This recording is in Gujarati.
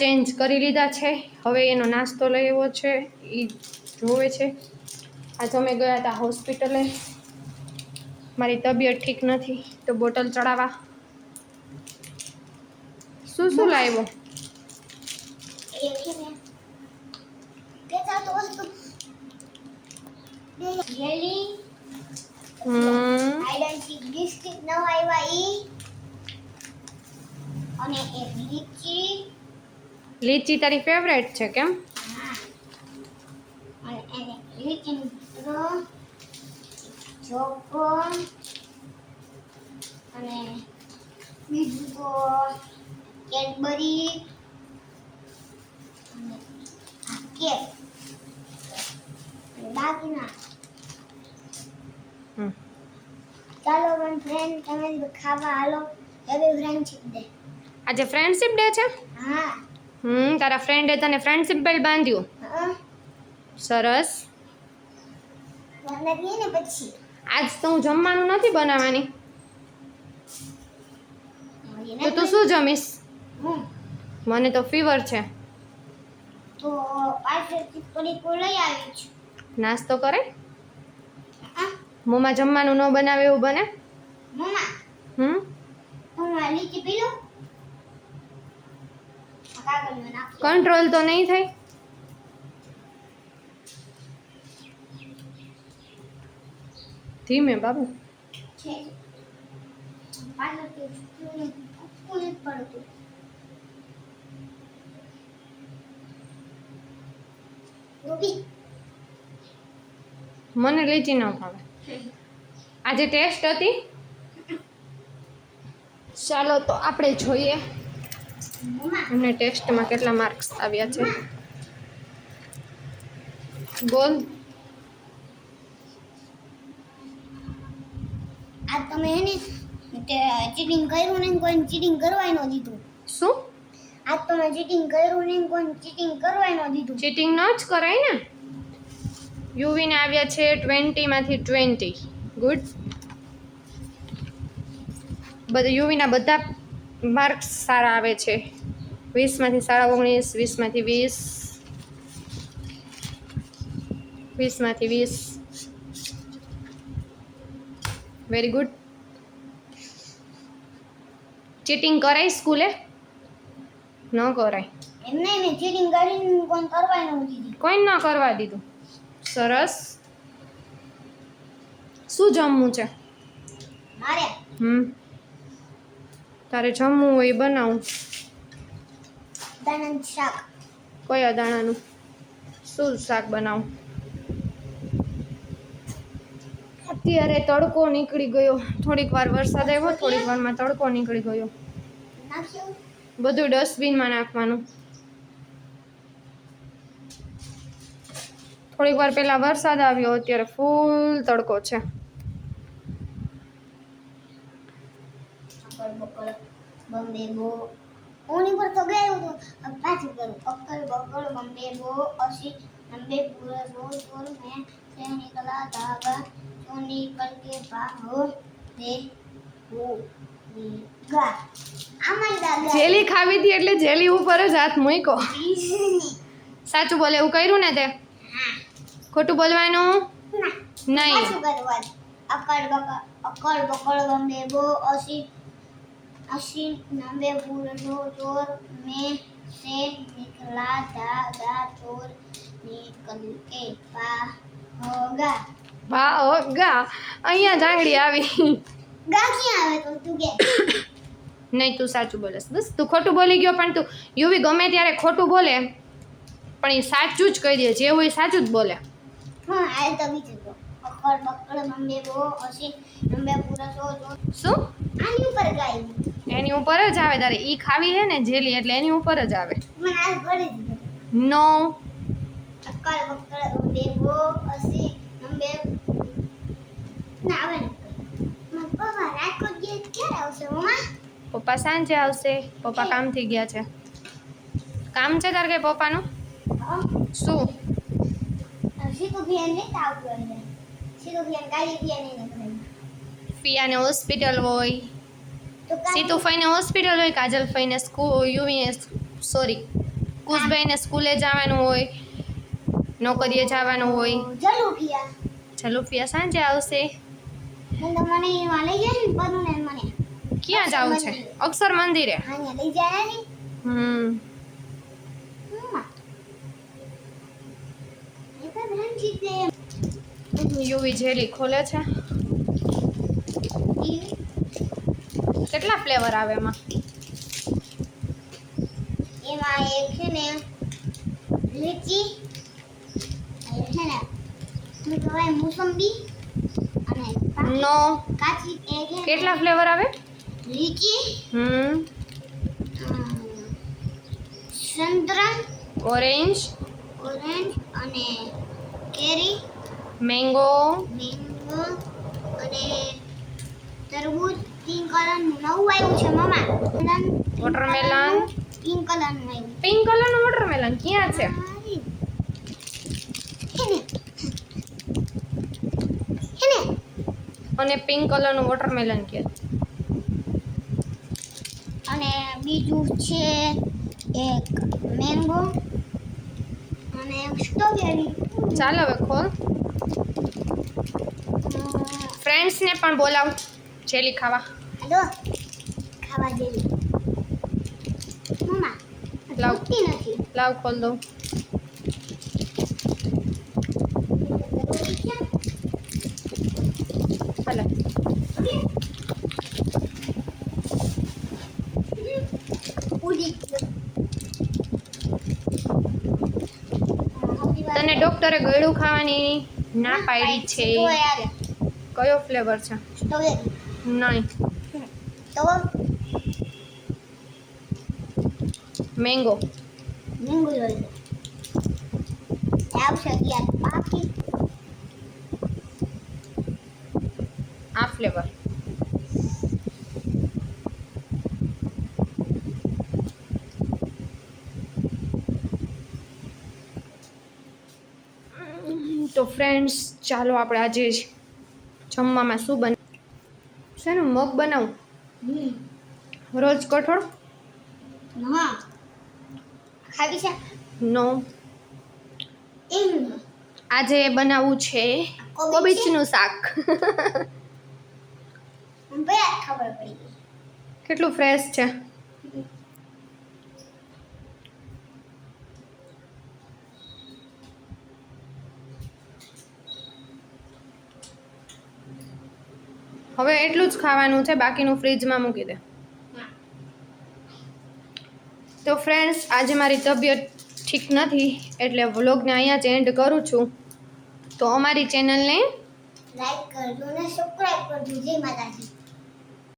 ચેન્જ કરી લીધા છે, હવે એનો નાસ્તો લઈ આવ્યો છે, એ જોવે છે. આજે અમે ગયા હતા હોસ્પિટલે, મારી તબિયત ઠીક નથી તો બોટલ ચડાવવા. શું શું લાવ્યો? લીચી તારી ફેવરેટ છે કેમ? ચોકો અને બીજું તો કેડબરી અને કેક બાકીના. ચાલો પણ ફ્રેન્ડ તમે ખાવા હાલો. Happy friendship day. આજે ફ્રેન્ડશિપ ડે છે? હા. તારા ફ્રેન્ડે તને ફ્રેન્ડશિપ બેલ્ટ બાંધ્યું? સરસ. બનાવીએ ને પછી. આજ તો હું જમવાનું નથી બનાવવાની. તો તું શું જમીશ? મને તો ફીવર છે. તો પાછળથી પડીકો લઈ આવી છું. નાસ્તો કરે? મમ્મા જમવાનું ન બનાવે એવું બને? મમ્મા લીચી પી લો. કંટ્રોલ તો નહીં થાય? ધીમે બાબુ. છે પાછળથી સ્કૂલ પડતું. મને લીચી ન ભાવે. આજે ટેસ્ટ હતી. ચાલો તો આપણે જોઈએ એમને ટેસ્ટમાં કેટલા માર્ક્સ આવ્યા છે. બોલ. આ તમે હે ને ચીટિંગ કર્યું ને કોઈ ચીટિંગ કરવાય ન દીધું. શું? આ તમે ચીટિંગ કર્યું ને કોઈ ચીટિંગ કરવાય ન દીધું. ચીટિંગ ન જ કરાય ને. યુવીને આવ્યા છે 20 માંથી 20. ગુડ. બધા યુવીના બધા માર્ક્સ સારા આવે છે. 20 માંથી 19.5, 20 માંથી 20, 20 માંથી 20. Very good. ચીટિંગ કરાય સ્કૂલે? ન કરાય. એમ નહીં મેં ચીટિંગ કરીને કોઈ કરવાય ન દીધી. કોઈ ન કરવા દીધું. સરસ. શું જમવું છે મારે? તારે જમવું હોય બનાવું. દાણાનું શાક. કયા દાણાનું? શું શાક બનાવું? અત્યારે તડકો નીકળી ગયો. થોડીક વાર વરસાદ આવ્યો, થોડીક વારમાં તડકો નીકળી ગયો. નાખ્યું? બધું ડસ્ટબિનમાં નાખવાનું. થોડીક વાર પહેલા વરસાદ આવ્યો, અત્યારે ફૂલ તડકો છે. બમ્બે બો ઓની પર તો ગયું તો પાછું કરું. અક્કલ બક્કલ બમ્બે બો અસી નંબે પૂરા રોજ રોજ મેં से निकला धागा जो निकल के बाहर दे वो गा. આમાં દાદા જેલી ખાવી હતી એટલે જેલી ઉપર જ હાથ મૂક્યો. સાચું બોલે એવું કર્યું ને તે? ખોટું બોલવાનું નહીં. અકડ બકડ બમ્બે બો અસી અસી નંબે પૂરો ચોર में से निकला धागा चोर निकल के भागा. ભાગા. અહીંયા જાંગડી આવી. ગા ક્યાં આવે તો તું કે? નહીં, તું સાચું બોલેસ. બસ તું ખોટું બોલી ગયો, પણ તું યુવી ગમે ત્યારે ખોટું બોલે પણ એ સાચું જ કહી દે. જે હોય સાચું જ બોલે. હા આ તો બીજું તો અકડ બકડ બમ્બે બો અસી નંબે પૂરો ચોર. શું? આની ઉપર ગાય. એની ઉપર જ આવે. તારે ઈ ખાવી છે ને જેલી, એટલે એની ઉપર જ આવે. મને આ ભરી દીધું. નો. અકડ બકડ બમ્બે બો અસી નંબે ના આવે ને. પપ્પા રાજકોટ ગયા ક્યારે આવશે મમ્મા? પપ્પા સાંજે આવશે. પપ્પા કામથી ગયા છે. કામ છે તારે કે પપ્પાનું? શું? સીધું ભિયાન નહીં આવતું એટલે સીધું ભિયાન ગાડી ભિયાન નહીં નખરાય. ફિયાને હોસ્પિટલ હોય, તો સીતુ ફઈને હોસ્પિટલ હોય, કાજલ ફઈને સ્કૂલ, યુવી સોરી કુશભાઈને સ્કૂલે જવાનું હોય, નોકરીએ જવાનું હોય. જલુફિયા જલુફિયા સાંજે આવશે. હું તો મને એમાં લઈ જાય ને બનું ને મને ક્યાં જવું છે? અક્ષર મંદિરે. અહીંયા લઈ જાય ને એ તો ધ્યાન જીતે યુવી જેલી ખોલે છે. કેટલા ફ્લેવર આવે એમાં? એમાં એક છે ને લીચી, એક છે ને શું કહેવાય મોસંબી અને નો કાચી એક છે ને કેટલા ફ્લેવર આવે? લીચી, સંતરા, ઓરેન્જ, ઓરેન્જ અને કેરી, મેંગો, મેંગો અને તરબૂચ. પિંક કલરનું નવું આવ્યું છે મમ્મા. વોટરમેલન. પિંક કલરનું આવ્યું. પિંક કલરનું વોટરમેલન ક્યાં છે? અને પિંક કલરનું વોટરમેલન કે અને બીજું છે એક મેંગો અને એક સ્ટ્રોબેરી. ચાલ હવે ખોલ. ફ્રેન્ડ્સને પણ બોલાવ જેલી ખાવા. હેલો ખાવા જેવી મમ્મા લાવ. ખૂટતી નથી. લાવ ખોલ દઉં. હાલે. ઉડી તને ડોક્ટરે ગળ્યું ખાવાની ના પાડી છે. કયો ફ્લેવર છે? સ્ટ્રોબેરી નહીં, તો મેંગો. મેંગો લઈ લો. આવશે યાર બાકી આ ફ્લેવર. તો ફ્રેન્ડ્સ ચાલો આપણે આજે જમવામાં શું બને છે ને મગ બનાવું. રોજ કઠોળ હા ખાવી છે નો. એમ આજે બનાવવું છે કોબીજનું શાક. બે ખબર પડી ગઈ. કેટલું ફ્રેશ છે. હવે એટલું જ ખાવાનું છે, બાકીનું ફ્રીજમાં મૂકી દે. તો ફ્રેન્ડ્સ આજે મારી તબિયત ઠીક નથી એટલે વ્લોગને અહીંયા જ એન્ડ કરું છું. તો અમારી ચેનલને લાઈક કરજો અને સબસ્ક્રાઇબ કરજો. જય માતાજી.